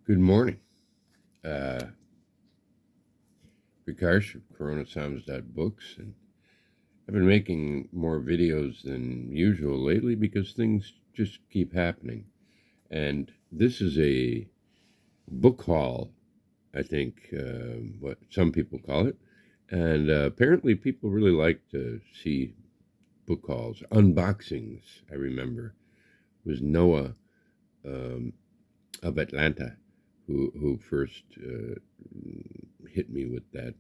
Good morning. Uh, Vikarsh of coronasounds.books, and I've been making more videos than usual lately because things just keep happening. And this is a book haul, I think, what some people call it. And apparently people really like to see book hauls. Unboxings, I remember, was Noah um, of Atlanta who first hit me with that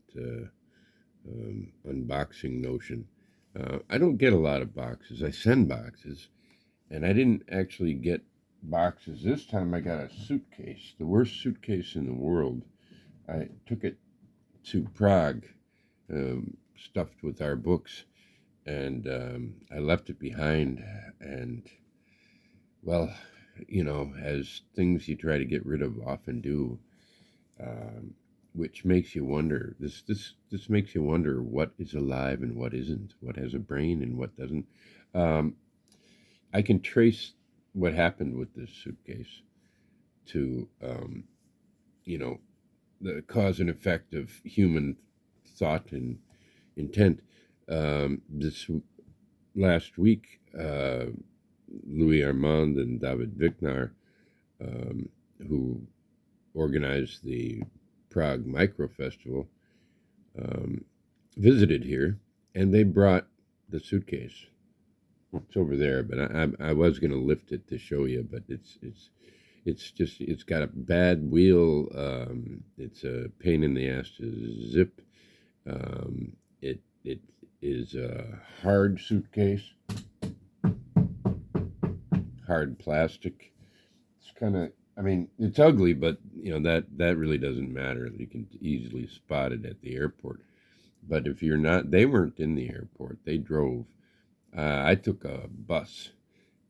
unboxing notion. I don't get a lot of boxes. I send boxes, and I didn't actually get boxes. This time I got a suitcase, the worst suitcase in the world. I took it to Prague, stuffed with our books, and I left it behind. And, well, as things you try to get rid of often do, um, which makes you wonder. This makes you wonder what is alive and what isn't, what has a brain and what doesn't. Um, I can trace what happened with this suitcase to you know the cause and effect of human thought and intent. This last week, Louis Armand and David Vichnar, who organized the Prague Micro Festival, um, visited here, and they brought the suitcase. It's over there, but I was going to lift it to show you, but it's got a bad wheel. It's a pain in the ass to zip. It is a hard suitcase, hard plastic. It's kind of, I mean, it's ugly, but that really doesn't matter. You can easily spot it at the airport. But if you're not, they weren't in the airport. They drove. I took a bus,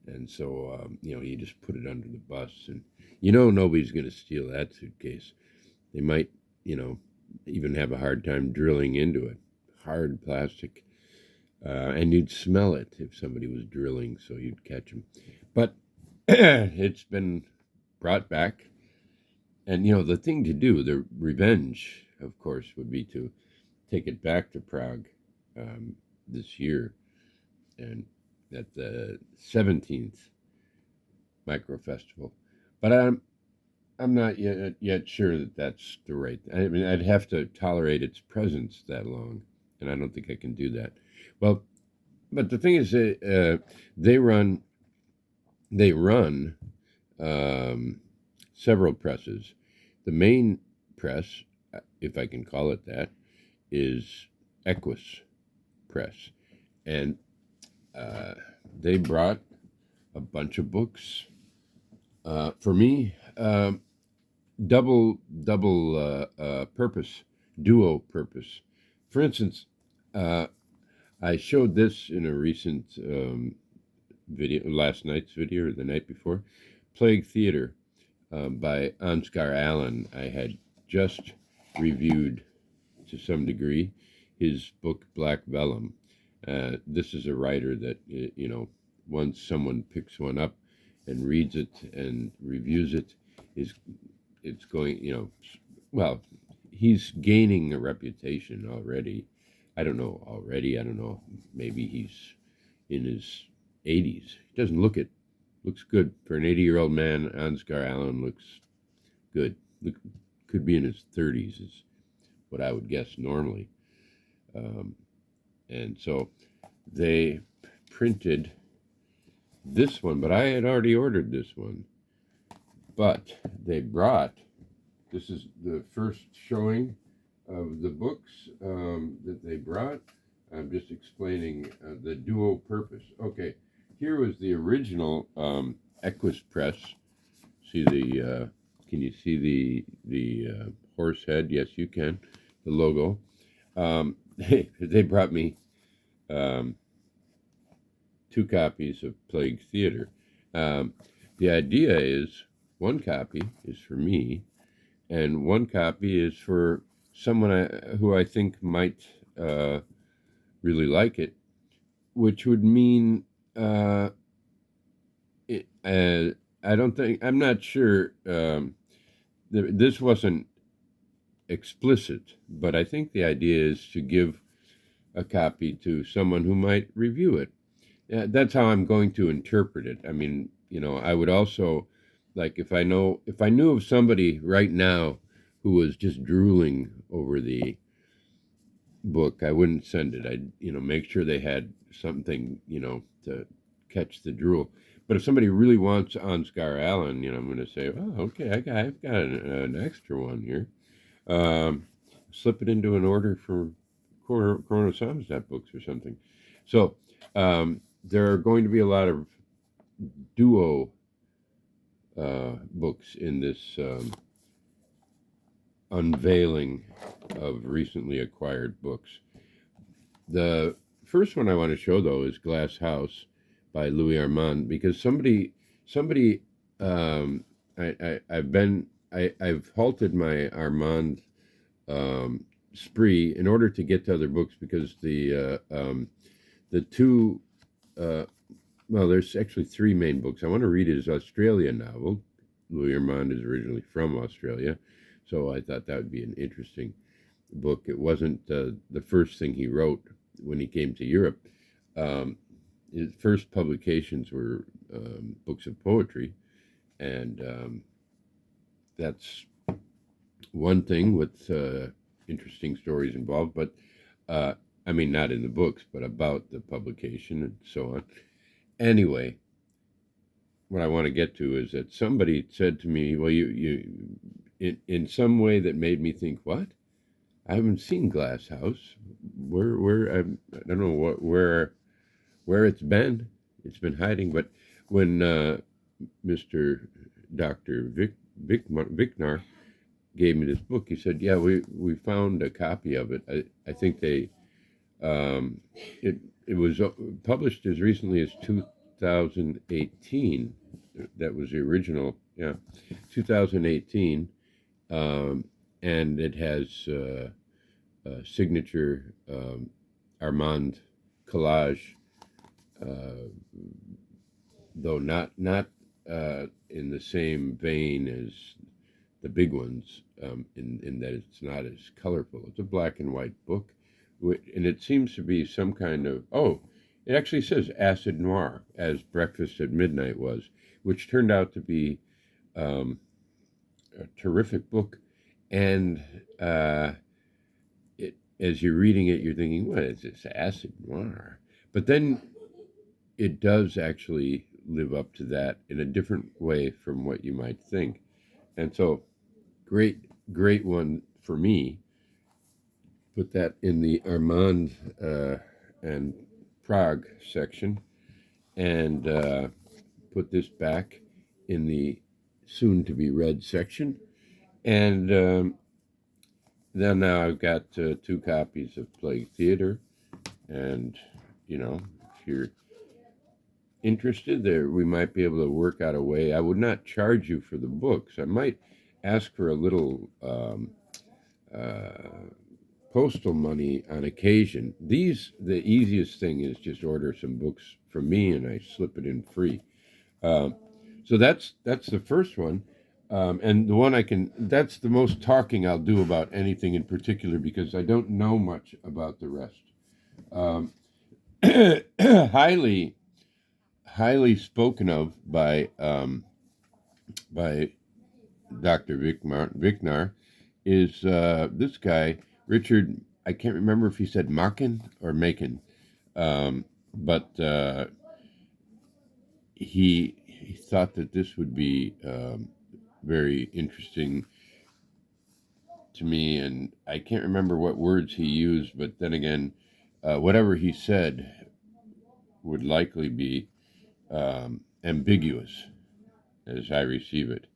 and so you just put it under the bus, and nobody's going to steal that suitcase. They might, even have a hard time drilling into it. Hard plastic, and you'd smell it if somebody was drilling, so you'd catch them. But it's been brought back, and the thing to do, the revenge, of course, would be to take it back to Prague this year, and at the 17th micro festival. But I'm not yet sure that that's the right. I mean, I'd have to tolerate its presence that long, and I don't think I can do that. Well, but the thing is, they run several presses. The main press, if I can call it that, is Equis Press, and they brought a bunch of books for me. Double purpose, duo purpose. For instance, I showed this in a recent video, last night's video or the night before, Plague Theater by Ansgar Allen. I had just reviewed to some degree his book Black Vellum. This is a writer that, once someone picks one up and reads it and reviews it, it's going, well, he's gaining a reputation already. I don't know already. I don't know. Maybe he's in his 80s. He doesn't look it. Looks good for an 80-year-old man. Ansgar Allen looks good. Could be in his 30s is what I would guess normally. And so they printed this one, but I had already ordered this one. But they brought, this is the first showing of the books that they brought. I'm just explaining the duo purpose. Okay, here was the original Equis Press. See can you see the horse head? Yes, you can. The logo. They brought me 2 copies of Plague Theater. The idea is 1 copy is for me, and 1 copy is for someone who I think might really like it, which would mean I don't think, I'm not sure this wasn't explicit, but I think the idea is to give a copy to someone who might review it. Yeah, that's how I'm going to interpret it. I mean, I would also like if I knew of somebody right now who was just drooling over the book, I wouldn't send it. I'd make sure they had something to catch the drool. But if somebody really wants Ansgar Allen, I'm going to say, oh, okay, I've got an extra one here. Slip it into an order for Corona Samizdat books or something. So there are going to be a lot of duo books in this unveiling of recently acquired books. The first one I want to show, though, is Glass House by Louis Armand, because somebody, I've halted my Armand spree in order to get to other books because the two, well, there's actually three main books. I want to read his Australia novel. Louis Armand is originally from Australia, so I thought that would be an interesting book. It wasn't the first thing he wrote when he came to Europe. His first publications were books of poetry, and that's one thing with interesting stories involved, but I mean, not in the books, but about the publication and so on. Anyway, what I want to get to is that somebody said to me, well, you in some way that made me think, what? I haven't seen Glass House. I don't know where it's been. It's been hiding. But when Mr. Dr. Vicnar gave me this book, he said, yeah, we found a copy of it. I think it was published as recently as 2018. That was the original, yeah, 2018, and it has signature Armand collage, though not in the same vein as the big ones, in that it's not as colorful. It's a black and white book, and it seems to be some kind of, it actually says acid noir, as Breakfast at Midnight was, which turned out to be a terrific book. And as you're reading it, you're thinking, what is this, acid noir? But then it does actually live up to that in a different way from what you might think. And so, great one for me. Put that in the Armand and Prague section, and put this back in the soon-to-be-read section. And then now I've got 2 copies of Plague Theater, and if you're interested, there we might be able to work out a way. I would not charge you for the books. I might ask for a little postal money on occasion. The easiest thing is just order some books from me, and I slip it in free. So that's the first one. And the one that's the most talking I'll do about anything in particular, because I don't know much about the rest. Highly spoken of by Dr. Vicnar is this guy, Richard. I can't remember if he said Makin or Makin, but he thought that this would be very interesting to me, and I can't remember what words he used, but then again, whatever he said would likely be ambiguous as I receive it.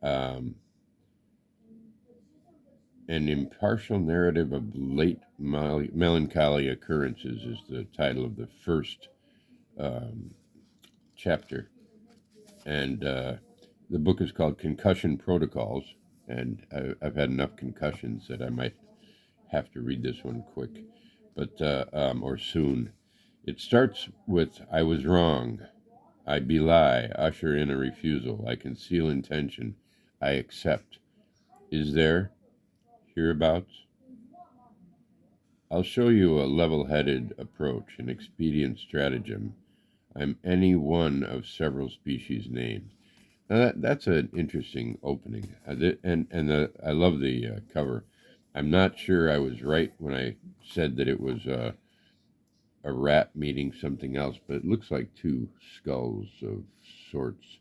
An impartial narrative of late melancholy occurrences is the title of the first chapter, and the book is called Concussion Protocols, and I've had enough concussions that I might have to read this one quick, but or soon. It starts with, I was wrong. I belie, usher in a refusal. I conceal intention. I accept. Is there, hereabouts? I'll show you a level-headed approach, an expedient stratagem. I'm any one of several species named. Now that's an interesting opening, I love the cover. I'm not sure I was right when I said that it was a rat meeting something else, but it looks like two skulls of sorts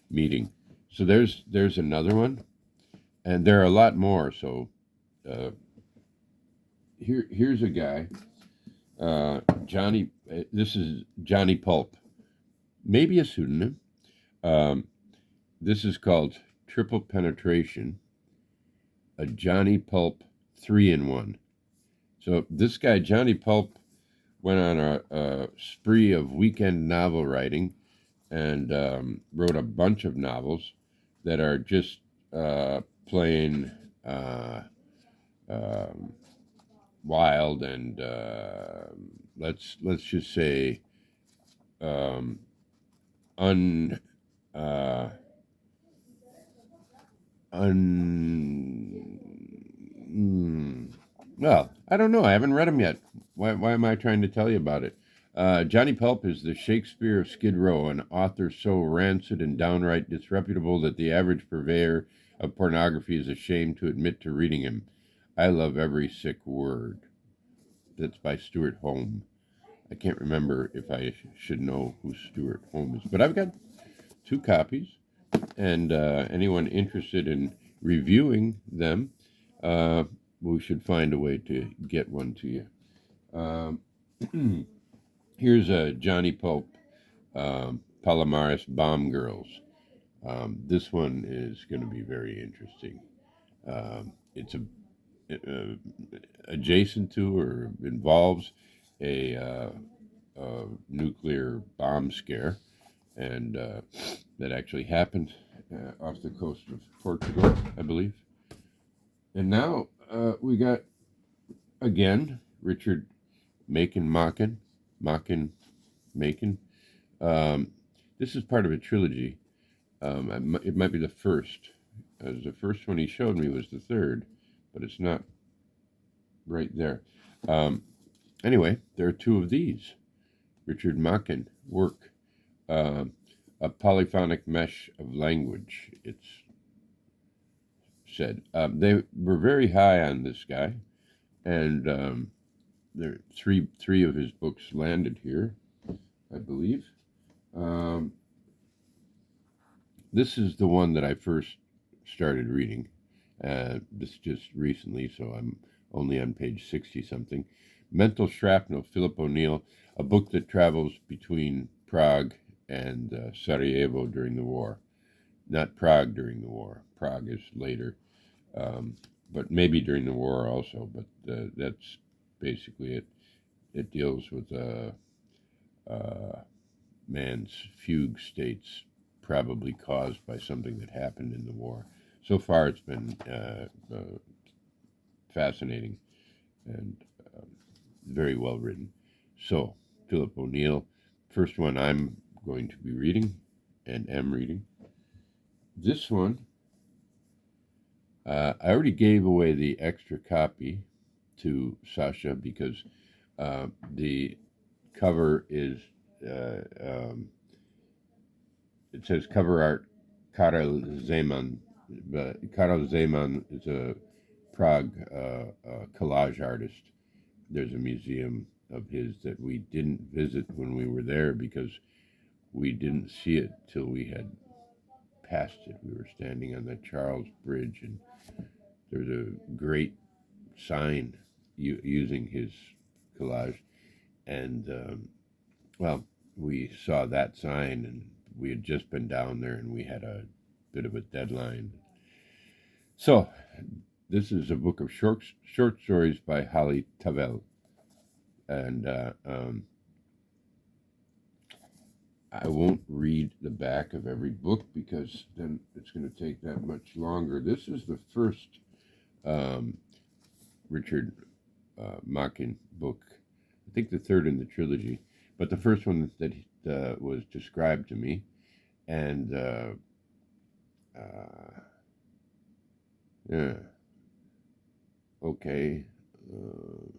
meeting. So there's another one, and there are a lot more. So uh, here's a guy, Johnny. This is Johnny Pulp, maybe a pseudonym. Um, this is called Triple Penetration, a Johnny Pulp 3-in-1. So this guy Johnny Pulp went on a spree of weekend novel writing and wrote a bunch of novels that are just plain um, wild and let's just say um, un uh, un well, I don't know. I haven't read them yet. Why am I trying to tell you about it? Johnny Pulp is the Shakespeare of Skid Row, an author so rancid and downright disreputable that the average purveyor of pornography is ashamed to admit to reading him. I love every sick word. That's by Stewart Home. I can't remember if I should know who Stewart Home is, but I've got 2 copies, and anyone interested in reviewing them, uh, we should find a way to get one to you. Um, here's a Johnny Pope, Palomares Bomb Girls. This one is going to be very interesting. It's adjacent to or involves a nuclear bomb scare, and that actually happened off the coast of Portugal, I believe. And now we got, again, Richard Makin. Um, this is part of a trilogy. It might be the first, as the first one he showed me was the third, but it's not right there. Anyway, there are 2 of these. Richard Makin work, a polyphonic mesh of language, it's said. They were very high on this guy, and there three of his books landed here, I believe. Um, this is the one that I first started reading. This just recently, so I'm only on page 60 something. Mental Shrapnel, Philip O'Neill, a book that travels between Prague and Sarajevo during the war. Not Prague during the war. Prague is later, but maybe during the war also. But that's basically it. It deals with man's fugue states, probably caused by something that happened in the war. So far, it's been fascinating and very well written. So, Philip O'Neill, first one I'm going to be reading and am reading. This one, I already gave away the extra copy to Sasha because the cover is, it says cover art Karel Zeman. Karel Zeman is a Prague collage artist. There's a museum of his that we didn't visit when we were there because we didn't see it till we had passed it. We were standing on the Charles Bridge, and there's a great sign using his collage. And, well, we saw that sign, and we had just been down there, and we had a bit of a deadline. So, this is a book of short stories by Holly Tavel. And I won't read the back of every book because then it's going to take that much longer. This is the first Richard Makin book, I think the third in the trilogy, but the first one that was described to me. And Yeah. Okay. Uh,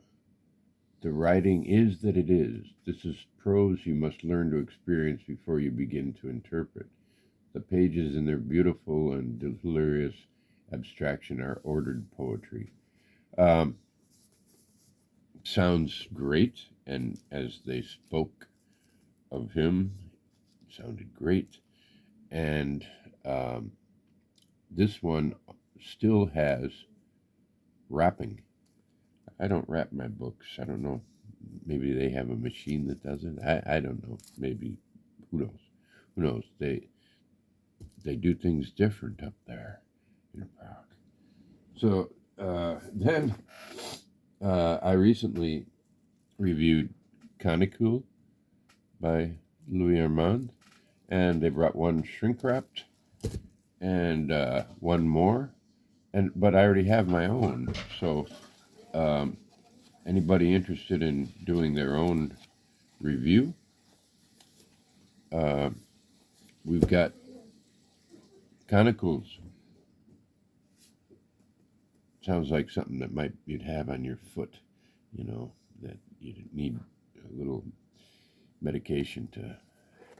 the writing is that it is. This is prose you must learn to experience before you begin to interpret. The pages in their beautiful and delirious abstraction are ordered poetry. Um, sounds great, and as they spoke of him, sounded great. And um, this one still has wrapping. I don't wrap my books. I don't know. Maybe they have a machine that does it. I don't know. Maybe who knows? Who knows? They do things different up there in Prague. So then I recently reviewed Canicule by Louis Armand, and they brought one shrink wrapped and one more, and but I already have my own. So um, anybody interested in doing their own review, uh, we've got Conicules. Sounds like something that might you'd have on your foot, that you need a little medication to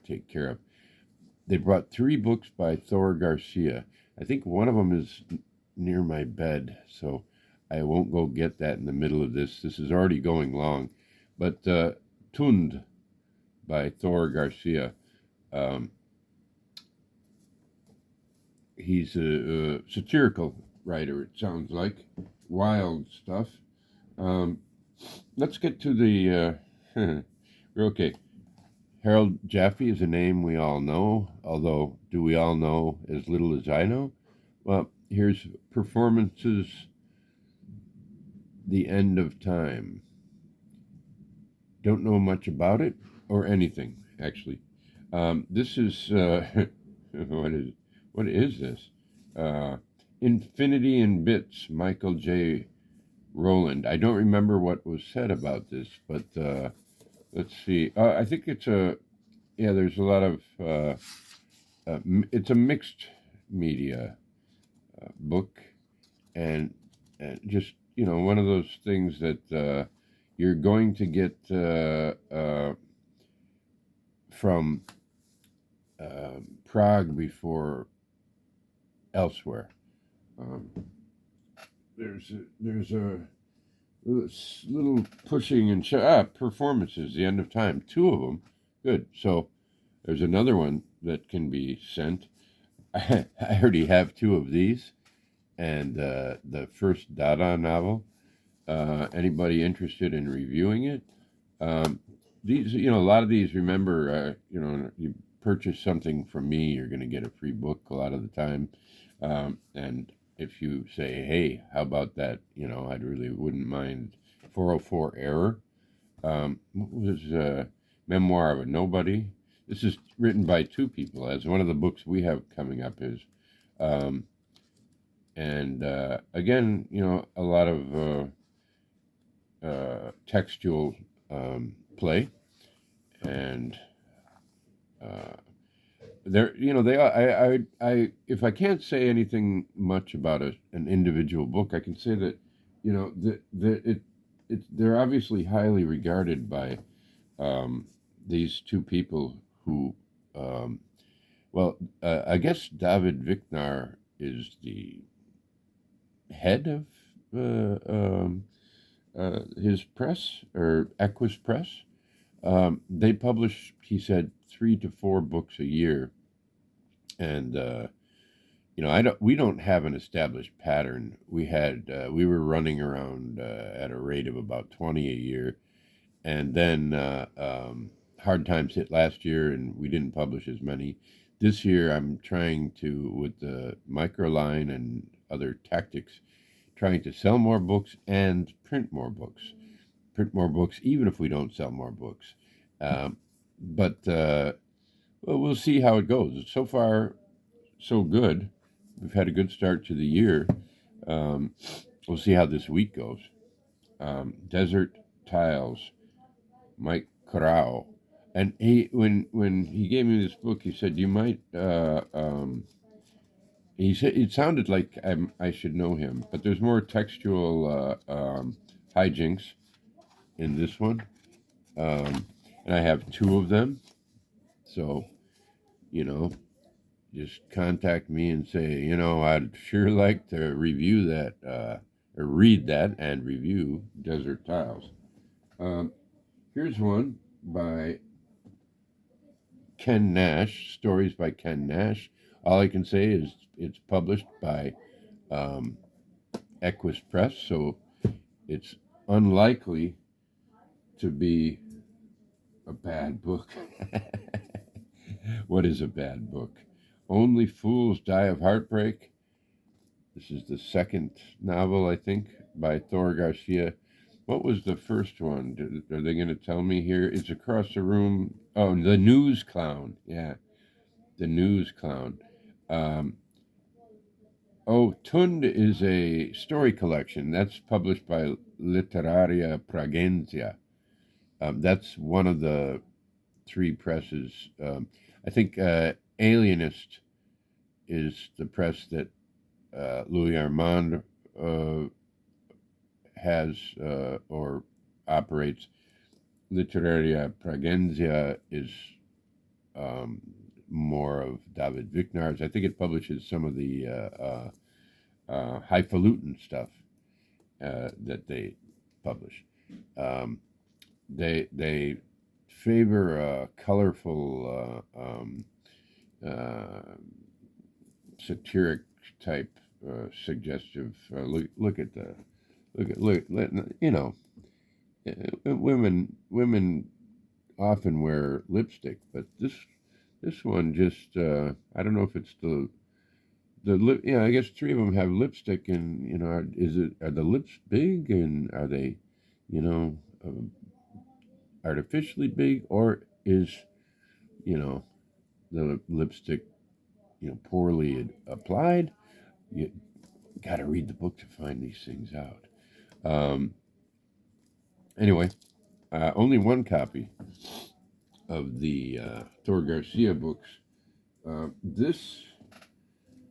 take care of. They brought 3 books by Thor Garcia. I think one of them is near my bed, so I won't go get that in the middle of this. This is already going long. But Tund by Thor Garcia. Um, he's a satirical writer, it sounds like. Wild stuff. Um, let's get to the. Okay. Harold Jaffe is a name we all know, although do we all know as little as I know? Well, here's Performances, The End of Time. Don't know much about it or anything, actually. This is, what is this? Infinity in Bits, Michael J. Rowland. I don't remember what was said about this, but let's see. I think there's a lot of, it's a mixed media book, and just, one of those things that you're going to get from Prague before elsewhere. Um, there's a little pushing and performances, The End of Time, 2 of them. Good. So there's another one that can be sent. I already have 2 of these, and the first Dada novel. Anybody interested in reviewing it? These, a lot of these, remember, you purchase something from me, you're going to get a free book a lot of the time. And if you say, hey, how about that? I'd really wouldn't mind. 404 Error. What was Memoir of a Nobody. This is written by 2 people, as one of the books we have coming up is. And again, a lot of textual play, and there, they are. If I can't say anything much about an individual book, I can say that, they're obviously highly regarded by these 2 people who, I guess David Vicnar is the head of his press, or Equis Press. They publish, he said, 3 to 4 books a year, and we don't have an established pattern. We were running around at a rate of about 20 a year, and then hard times hit last year, and we didn't publish as many. This year, I'm trying to, with the microline and other tactics, trying to sell more books and print more books. Print more books, even if we don't sell more books. But we'll see how it goes. So far, so good. We've had a good start to the year. We'll see how this week goes. Desert Tiles, Mike Corral. And when he gave me this book, he said, you might He said it sounded like I should know him, but there's more textual hijinks in this one, um, and I have two of them. So you know, just contact me and say, I'd sure like to review that or read that and review Desert Tiles. Um, Here's one by Ken Nash, stories by Ken Nash. All I can say is it's published by um, Equis Press, so it's unlikely to be a bad book. What is a bad book? Only Fools Die of Heartbreak. This is the second novel, I think, by Thor Garcia. What was the first one? Are they going to tell me here? It's across the room. Oh, The News Clown. Yeah, The News Clown. Um, Tund is a story collection. That's published by Literaria Pragenzia. That's one of the three presses. I think Alienist is the press that Louis Armand uh, has or operates. Literaria Pragenzia is um, more of David Vicnar's. I think it publishes some of the highfalutin stuff that they publish. Um, they favor colorful, uh, satiric type, suggestive. Look at the women often wear lipstick, but this one just I don't know if it's the lip. Yeah, I guess three of them have lipstick, and are the lips big, and are they, you know, artificially big, or is you know the lipstick poorly applied? You got to read the book to find these things out. Anyway, only one copy of the Thor Garcia books. This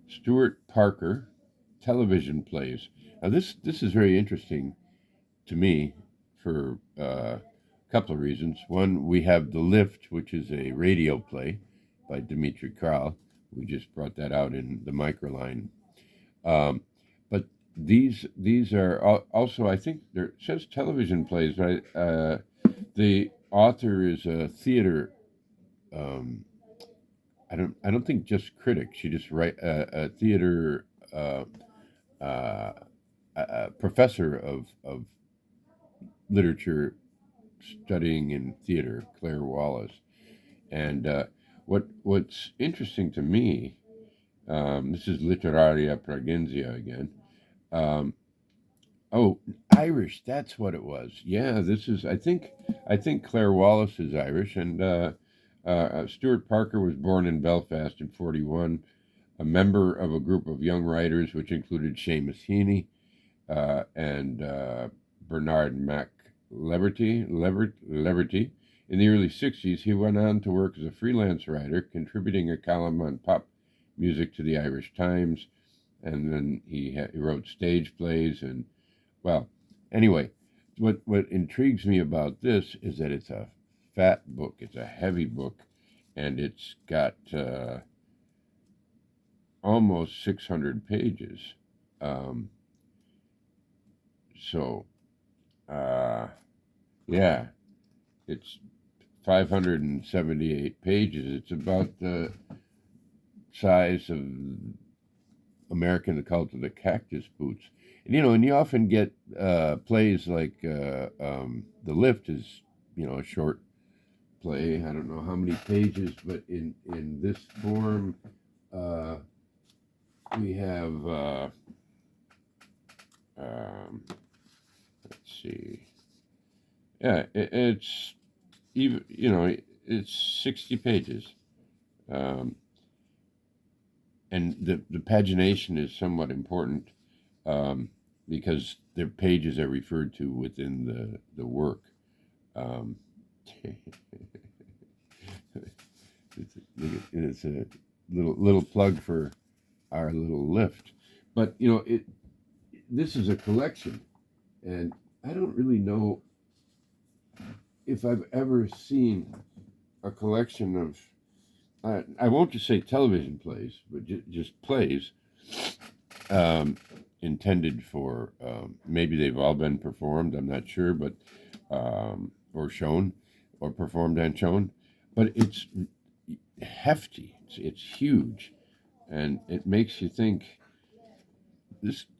Stewart Parker television plays. Now this is very interesting to me for a couple of reasons. One, we have The Lift, which is a radio play by Dmitri Kral. We just brought that out in the Microline. Um, but these are also, I think there it says television plays, but the author is a theater. Um, I don't think just critic. She just write a theater uh, uh, professor of literature studying in theater, Claire Wallace. And what's interesting to me, this is Literaria Pragenzia again. Um, oh, Irish. That's what it was. Yeah, this is. I think Claire Wallace is Irish, and Stewart Parker was born in Belfast in '41. A member of a group of young writers, which included Seamus Heaney and Bernard Leverty. In the early '60s, he went on to work as a freelance writer, contributing a column on pop music to the Irish Times, and then he wrote stage plays. And well, anyway, what intrigues me about this is that it's a fat book, it's a heavy book, and it's got almost 600 pages. Um, so, yeah, it's 578 pages. It's about the size of American The Cult of the Cactus Boots. And you often get plays like The Lift is, a short play. I don't know how many pages, but in this form, we have, let's see. Yeah, it's even, it's 60 pages. Um, and the pagination is somewhat important because their pages are referred to within the work. Um, it's a little plug for our little lift. But this is a collection, and I don't really know if I've ever seen a collection of, I won't just say television plays, but just plays intended for, maybe they've all been performed, I'm not sure, but or shown, or performed and shown, but it's hefty, it's huge, and it makes you think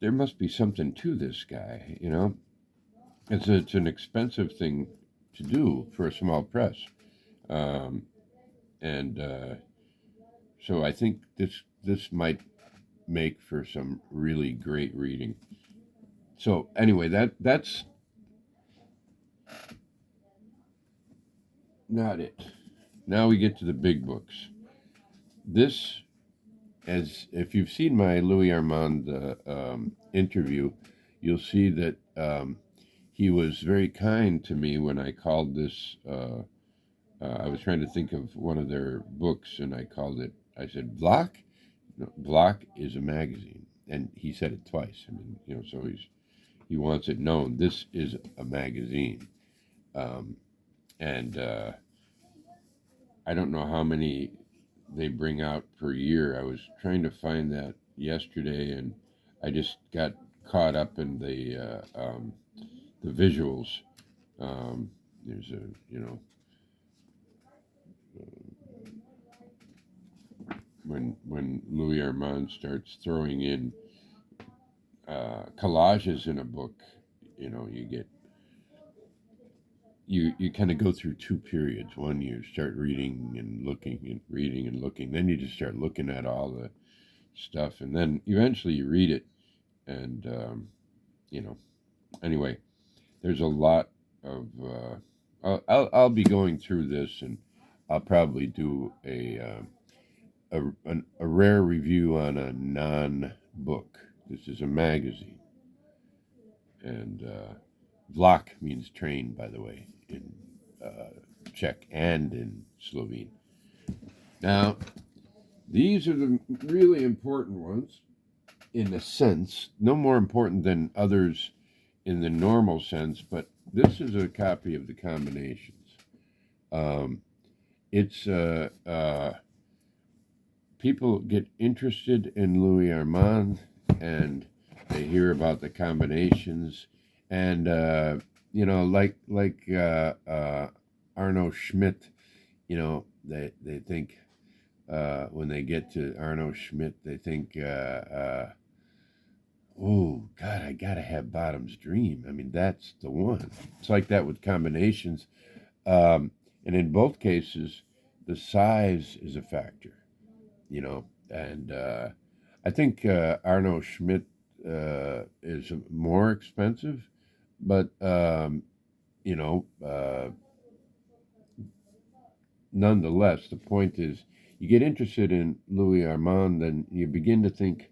there must be something to this guy. It's an expensive thing to do for a small press, and so I think this might make for some really great reading. So anyway, that's not it. Now we get to the big books. This, as if you've seen my Louis Armand interview, you'll see that he was very kind to me when I called this. I was trying to think of one of their books, and I said, Block? No, Block is a magazine. And he said it twice. I mean, so he wants it known. This is a magazine. And I don't know how many they bring out per year. I was trying to find that yesterday, and I just got caught up in the visuals. There's when Louis Armand starts throwing in collages in a book, you kind of go through two periods. One, you start reading and looking and reading and looking. Then you just start looking at all the stuff, and then eventually you read it. And anyway, there's a lot of. I'll be going through this, and I'll probably do a rare review on a non-book. This is a magazine, and vlak means train, by the way, in Czech and in Slovene. Now, these are the really important ones, in a sense, no more important than others in the normal sense, but this is a copy of the combinations. It's people get interested in Louis Armand, and they hear about the combinations, and like Arno Schmidt, they think when they get to Arno Schmidt, they think, oh God, I gotta have Bottom's Dream. I mean, that's the one. It's like that with combinations, and in both cases, the size is a factor. And I think Arno Schmidt is more expensive, but nonetheless, the point is, you get interested in Louis Armand, and you begin to think,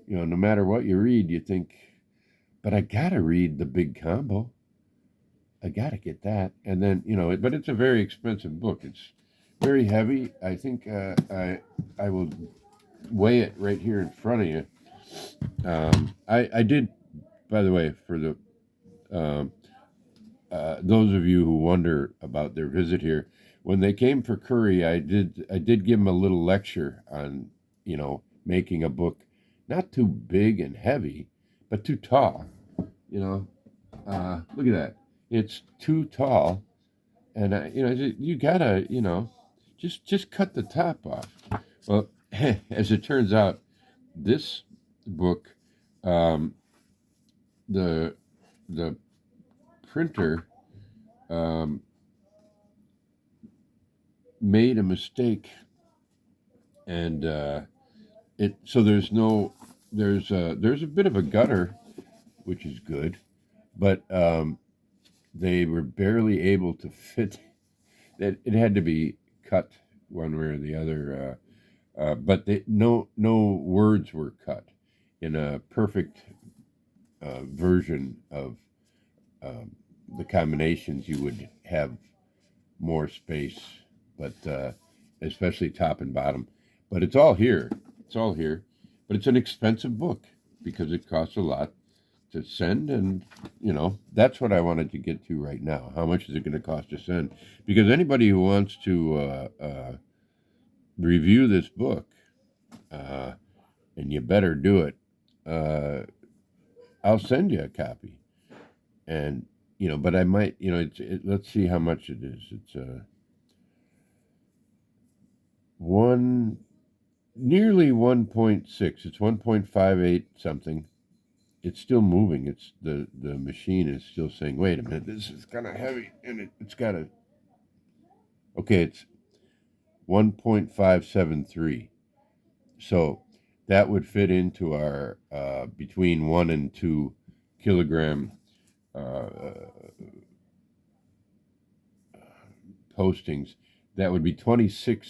no matter what you read, you think, but I gotta read the big combo. I gotta get that, and then but it's a very expensive book. It's very heavy. I think I will weigh it right here in front of you. I did, by the way, for the those of you who wonder about their visit here, when they came for curry, I did give them a little lecture on making a book not too big and heavy, but too tall. Look at that. It's too tall, and you gotta just cut the top off. Well, as it turns out, this book, the printer made a mistake, and so there's a bit of a gutter, which is good, but they were barely able to fit. That it had to be cut one way or the other, but no words were cut in a perfect version of the combinations. You would have more space, but especially top and bottom. But it's all here. It's all here. but it's an expensive book because it costs a lot to send, and that's what I wanted to get to right now. How much is it going to cost to send? Because anybody who wants to review this book, and you better do it, I'll send you a copy. And but I might, let's see how much it is. It's nearly 1.6. It's 1.58 something. It's still moving. It's the machine is still saying, wait a minute, this is kind of heavy, and it's got a. Okay, it's 1.573. So that would fit into our between 1 and 2 kilogram postings. That would be 26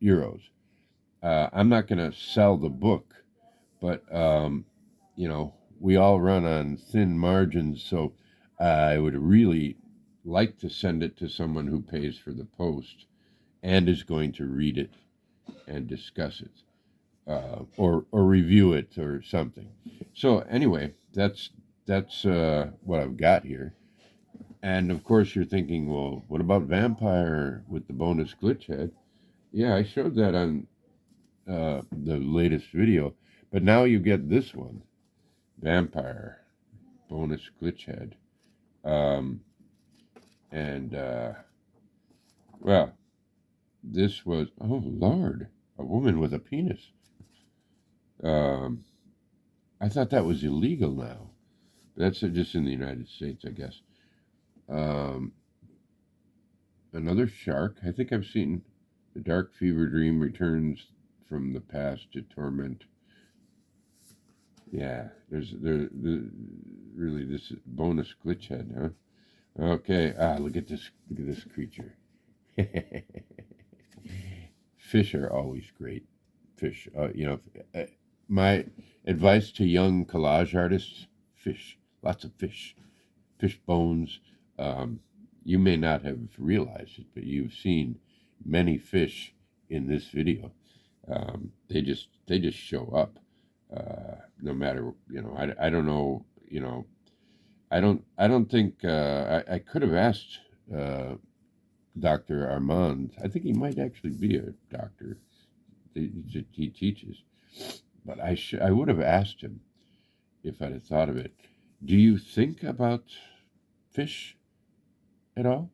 euros. I'm not going to sell the book, but we all run on thin margins, so I would really like to send it to someone who pays for the post and is going to read it and discuss it, or review it or something. So anyway, that's what I've got here. And of course you're thinking, well, what about Vampire with the bonus glitch head? Yeah, I showed that on the latest video, but now you get this one, Vampire bonus glitch head. Well, this was, oh Lord, a woman with a penis. I thought that was illegal now. That's just in the United States, I guess. Another shark. I think I've seen The Dark Fever Dream Returns from the Past to Torment. Yeah, there's really this bonus glitch head, huh? Okay, look at this creature. Fish are always great. Fish, my advice to young collage artists: fish, lots of fish bones. You may not have realized it, but you've seen many fish in this video. They just show up, no matter, I don't know, I don't think, I could have asked Dr. Armand. I think he might actually be a doctor. He teaches, but I would have asked him if I'd have thought of it. Do you think about fish at all?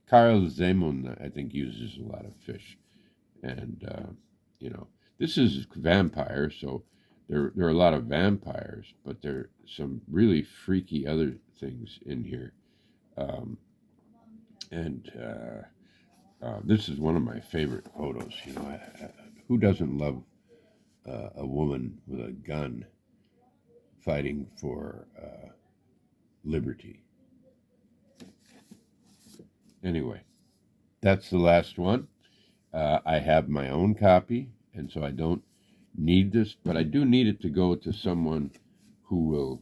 Carl Zemun, I think, uses a lot of fish, and this is Vampire, so there are a lot of vampires, but there are some really freaky other things in here, and this is one of my favorite photos. Who doesn't love a woman with a gun fighting for liberty? Anyway, that's the last one. I have my own copy, and so I don't need this, but I do need it to go to someone who will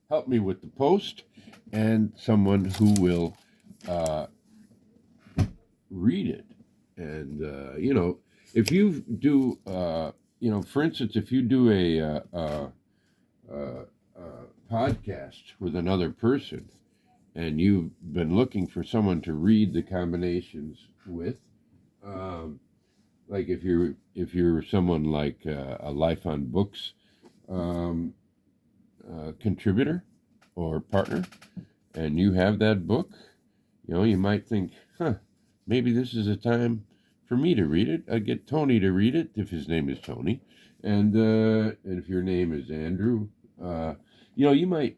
help me with the post, and someone who will read it. And if you do, for instance, if you do a podcast with another person, and you've been looking for someone to read the combinations with, like if you're someone like a Life on Books contributor or partner, and you have that book, you might think, maybe this is a time for me to read it. I get Tony to read it if his name is Tony, and if your name is Andrew, you might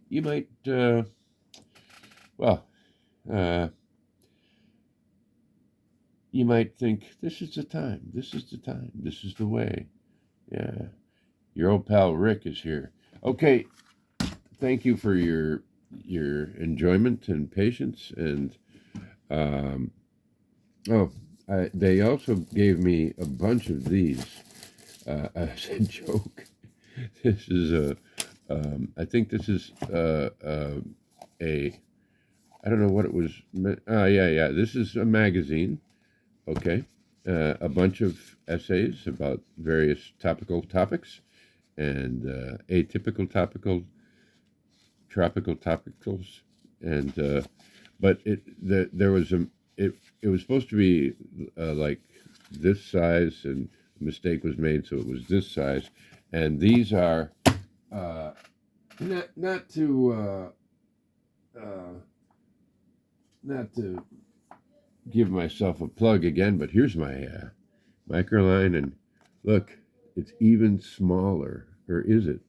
you might think, this is the time, this is the way. Yeah, your old pal Rick is here. Okay, thank you for your enjoyment and patience. And they also gave me a bunch of these as a joke. This is I think this is I don't know what it was. Yeah. This is a magazine. Okay. a bunch of essays about various topical topics and atypical topical tropical topicals, and but there was it was supposed to be like this size, and a mistake was made, so it was this size, and these are uh, not to not to give myself a plug again, but here's my microline, and look, it's even smaller, or is it?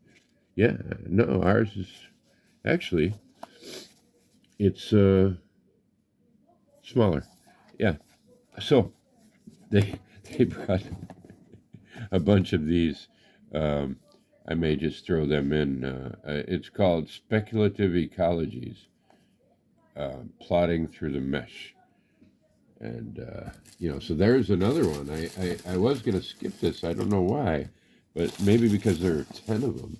Yeah, no, ours is actually it's smaller. Yeah, so they they brought a bunch of these. Um, I may just throw them in. It's called Speculative Ecologies, Plotting Through the Mesh. And, so there's another one. I was going to skip this. I don't know why, but maybe because there are 10 of them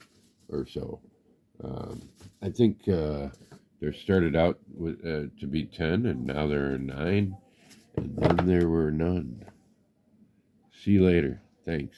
or so. I think there started out with, to be 10, and now there are 9, and then there were none. See you later. Thanks.